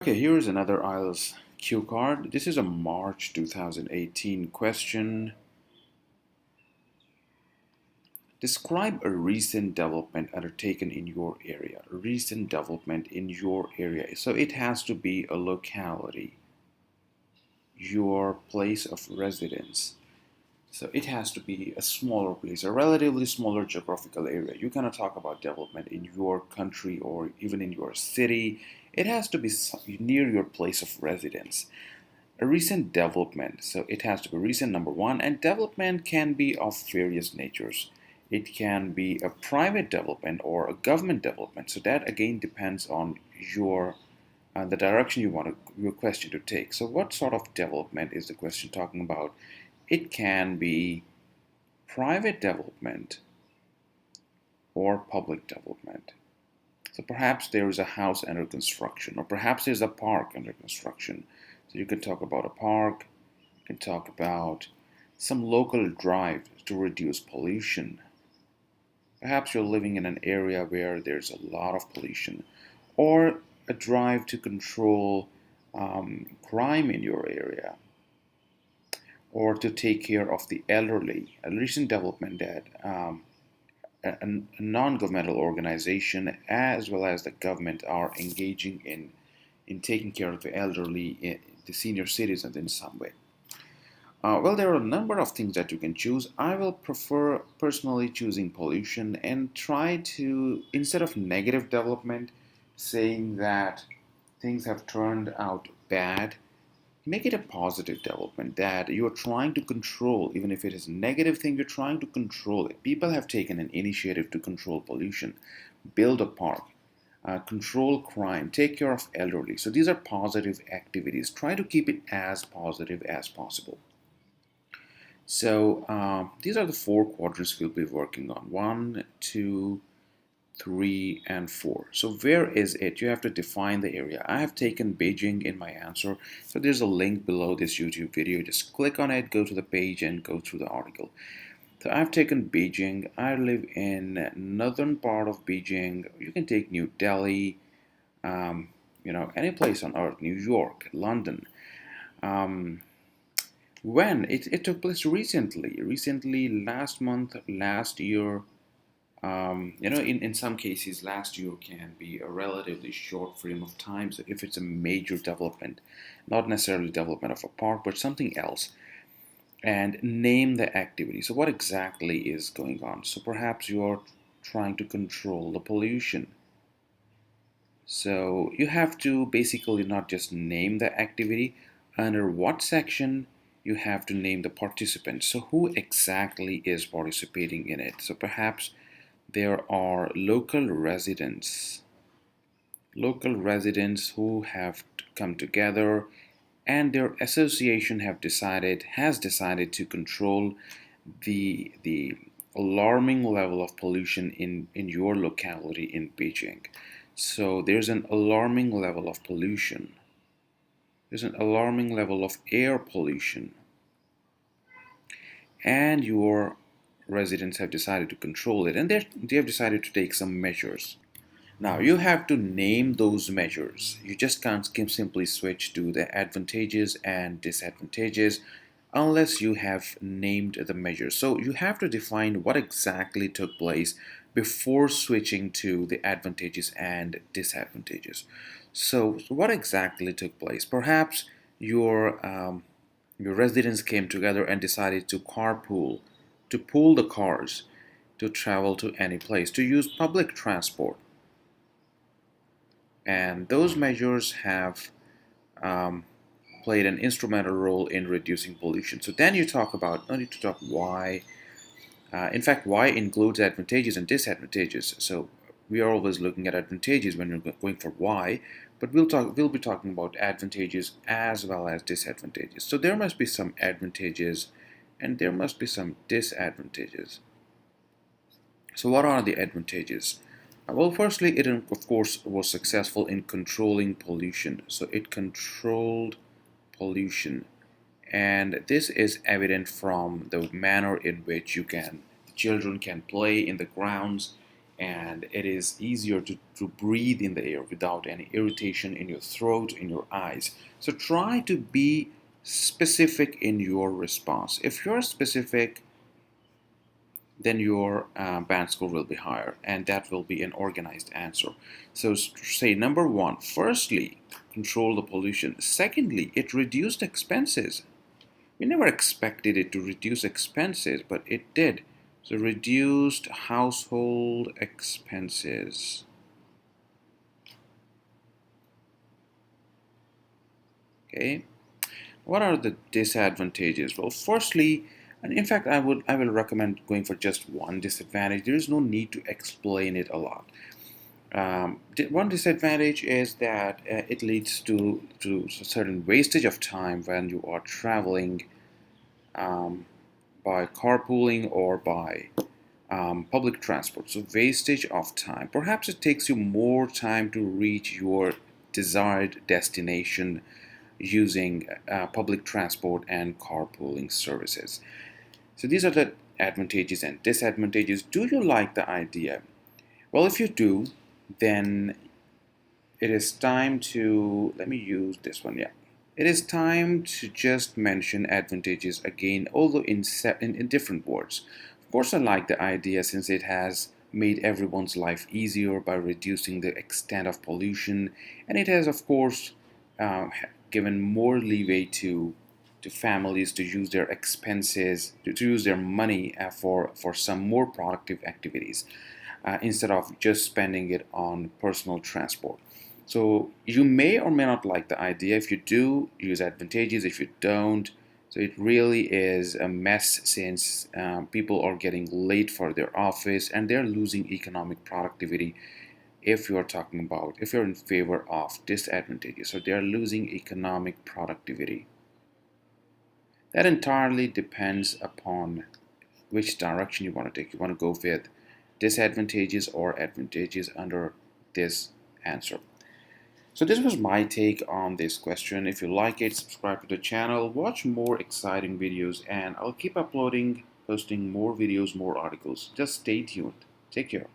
Okay, here is another IELTS cue card. This is a March 2018 question. Describe a recent development undertaken in your area. A recent development in your area. So it has to be a locality, your place of residence. So it has to be a smaller place, a relatively smaller geographical area. You cannot talk about development in your country or even in your city. It has to be near your place of residence. A recent development, so it has to be recent, number one, and development can be of various natures. It can be a private development or a government development. So that again depends on your the direction you want your question to take. So what sort of development is the question talking about? It can be private development or public development. So perhaps there is a house under construction, or perhaps there's a park under construction. So you can talk about a park, you can talk about some local drive to reduce pollution. Perhaps you're living in an area where there's a lot of pollution, or a drive to control crime in your area, or to take care of the elderly. A recent development that a non-governmental organization as well as the government are engaging in taking care of the elderly, the senior citizens in some way. Well, there are a number of things that you can choose. I will prefer personally choosing pollution and try to, instead of negative development, saying that things have turned out bad, make it a positive development that you are trying to control. Even if it is a negative thing, you're trying to control it. People have taken an initiative to control pollution, build a park, control crime, take care of elderly. So these are positive activities. Try to keep it as positive as possible. So these are the four quadrants we'll be working on. 1, 2, 3, and 4. So where is it? You have to define the area. I have taken Beijing in my answer. So there's a link below this YouTube video. Just click on it, go to the page, and go through the article. So I've taken Beijing. I live in northern part of Beijing. You can take New Delhi, any place on earth, New York, London. When it took place recently, last month, last year. In some cases, last year can be a relatively short frame of time. So if it's a major development, not necessarily development of a park, but something else, and name the activity. So what exactly is going on? So perhaps you're trying to control the pollution. So you have to basically not just name the activity, under what section you have to name the participants. So who exactly is participating in it? So perhaps there are local residents who have come together, and their association has decided to control the alarming level of pollution in your locality in Beijing. So there's an alarming level of pollution. There's an alarming level of air pollution, and your residents have decided to control it, and they have decided to take some measures. Now you have to name those measures. You just can't simply switch to the advantages and disadvantages unless you have named the measures. So you have to define what exactly took place before switching to the advantages and disadvantages. So what exactly took place? Perhaps your residents came together and decided to carpool, to pool the cars, to travel to any place, to use public transport. And those measures have played an instrumental role in reducing pollution. So then you talk about, no need to talk why. In fact, why includes advantages and disadvantages. So we are always looking at advantages when you're going for why, but we'll be talking about advantages as well as disadvantages. So there must be some advantages and there must be some disadvantages. So what are the advantages? Well, firstly, it of course was successful in controlling pollution. So it controlled pollution, and this is evident from the manner in which children can play in the grounds, and it is easier to breathe in the air without any irritation in your throat, in your eyes. So try to be specific in your response. If you're specific, then your band score will be higher, and that will be an organized answer. So say number one, firstly, control the pollution. Secondly, it reduced expenses. We never expected it to reduce expenses, but it did. So reduced household expenses. Okay. What are the disadvantages? Well, firstly, and in fact, I will recommend going for just one disadvantage. There is no need to explain it a lot. One disadvantage is that it leads to a certain wastage of time when you are traveling by carpooling or by public transport. So wastage of time. Perhaps it takes you more time to reach your desired destination using public transport and carpooling services. So these are the advantages and disadvantages. Do you like the idea? Well, if you do, then it is time to, let me use this one, yeah. It is time to just mention advantages again, although in different words. Of course, I like the idea since it has made everyone's life easier by reducing the extent of pollution, and it has, of course, given more leeway to families to use their expenses, to use their money for some more productive activities instead of just spending it on personal transport. So you may or may not like the idea. If you do, use advantages. If you don't, so it really is a mess since people are getting late for their office and they're losing economic productivity. If you're in favor of disadvantages, so they're losing economic productivity. That entirely depends upon which direction you want to take. You want to go with disadvantages or advantages under this answer. So this was my take on this question. If you like it, subscribe to the channel, watch more exciting videos, and I'll keep posting more videos, more articles. Just stay tuned. Take care.